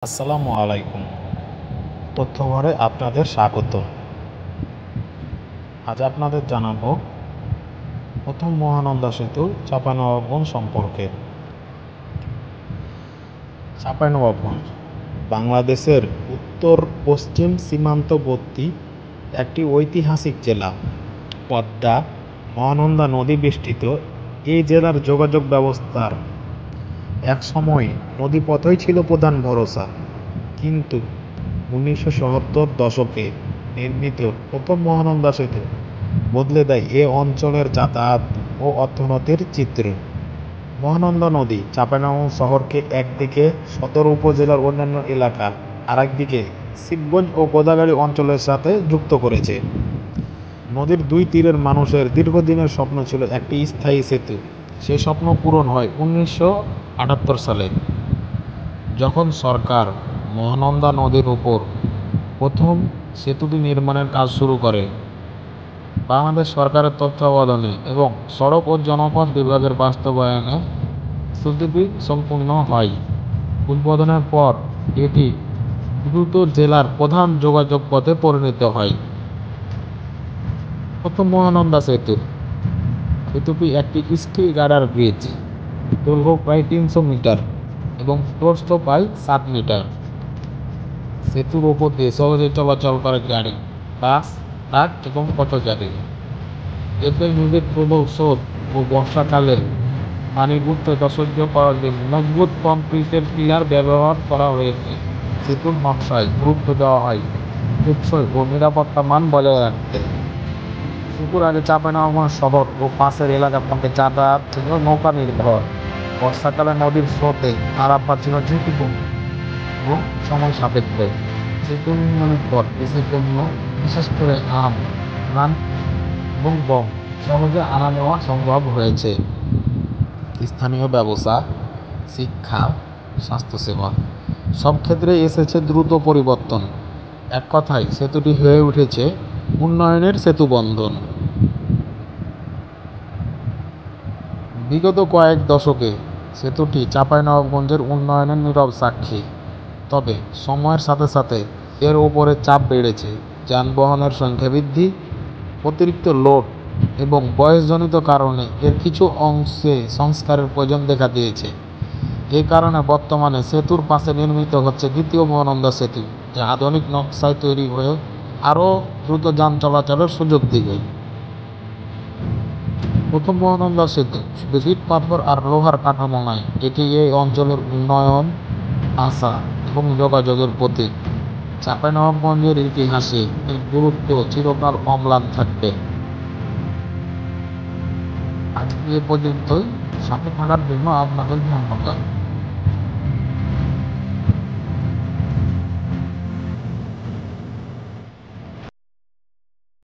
আসসালামু আলাইকুম। তথ্যঘরে আপনাদের স্বাগত। আজ আপনাদের জানাবো প্রথম মহানন্দা সেতু চাঁপাইনবাবগঞ্জ সম্পর্কে। চাঁপাইনবাবগঞ্জ বাংলাদেশের উত্তর পশ্চিম সীমান্তবর্তী একটি ঐতিহাসিক জেলা। পদ্মা মহানন্দা নদী বেষ্টিত এই জেলার যোগাযোগ ব্যবস্থার একসময় নদীপথই ছিল প্রধান ভরসা, কিন্তু 1970 দশকে নির্মিত প্রথম মহানন্দা সেতু বদলে দেয় এ অঞ্চলের যাতায়াত ও অর্থনীতির চিত্র। মহানন্দা নদী চাঁপাইনবাবগঞ্জ শহরকে একদিকে সদর উপজেলার অন্যান্য এলাকা, আরেকদিকে শিবগঞ্জ ও গোদাগাড়ী অঞ্চলের সাথে যুক্ত করেছে। নদীর দুই তীরের মানুষের দীর্ঘদিনের স্বপ্ন ছিল একটি স্থায়ী সেতু। সেই স্বপ্ন পূরণ হয় 1978 সালে, যখন সরকার মহানন্দা নদীর উপর প্রথম সেতুটি নির্মাণের কাজ শুরু করে। বাংলাদেশ সরকারের তত্ত্বাবধানে এবং সড়ক ও জনপথ বিভাগের বাস্তবায়নে সেতুটি সম্পূর্ণ হয়। উদ্বোধনের পর এটি দ্রুত জেলার প্রধান যোগাযোগ পথে পরিণত হয়। প্রথম মহানন্দা সেতু। সেতুটি একটি স্টিল গার্ডার ব্রিজ, দৈর্ঘ্য প্রায় 300 মিটার এবং প্রস্থ প্রায় 7 মিটার। সেতুর ওপর দিয়ে সহজে চলাচল করে গাড়ি, বাস, ট্রাক এবং পথচারী। এতে নদীর প্রবল স্রোত ও বর্ষাকালে পানি উচ্চতা সহ্য করার জন্য মজবুত কংক্রিটের পিলার ব্যবহার করা হয়েছে। সেতুর নকশায় গুরুত্ব দেওয়া হয় টেকসই ও নিরাপত্তা মান বজায় রাখতে। সেতুর আগে চাঁপাইনবাবগঞ্জ শহর ও পাশের এলাকার মধ্যে যাতায়াত ছিল নৌকা নির্ভর। বর্ষাকালে নদীর স্রোতে পারাপার ছিল ঝুঁকিপূর্ণ এবং সময় সাপেক্ষ। সেতু নির্মাণের পর দেশের জন্য বিশেষ করে আম, ধান এবং গম সহজে আনা নেওয়া সম্ভব হয়েছে। স্থানীয় ব্যবসা, শিক্ষা, স্বাস্থ্যসেবা সব ক্ষেত্রে এসেছে দ্রুত পরিবর্তন। এক কথায় সেতুটি হয়ে উঠেছে উন্নয়নের সেতুবন্ধন। বিগত কয়েক দশকে সেতুটি চাঁপাইনবাবগঞ্জের উন্নয়নের নীরব সাক্ষী। তবে সময়ের সাথে সাথে এর ওপরে চাপ বেড়েছে। যানবাহনের সংখ্যা বৃদ্ধি, অতিরিক্ত লোড এবং বয়সজনিত কারণে এর কিছু অংশে সংস্কারের প্রয়োজন দেখা দিয়েছে। এ কারণে বর্তমানে সেতুর পাশে নির্মিত হচ্ছে দ্বিতীয় মহানন্দা সেতু, যা আধুনিক নকশায় তৈরি হয়ে আরও দ্রুত যান চলাচলের সুযোগ দিবে। প্রথম মহানন্দা সেতু শুধু ইট পাথর আর লোহার কাঠামো নয়, এটি এই অঞ্চলের উন্নয়ন, আশা এবং যোগাযোগের প্রতীক। চাঁপাইনবাবগঞ্জের ইতিহাসে এর গুরুত্ব চিরকাল অম্লান থাকবে। আজকে এ পর্যন্তই। সাথে থাকার জন্য আপনাদের ধন্যবাদ।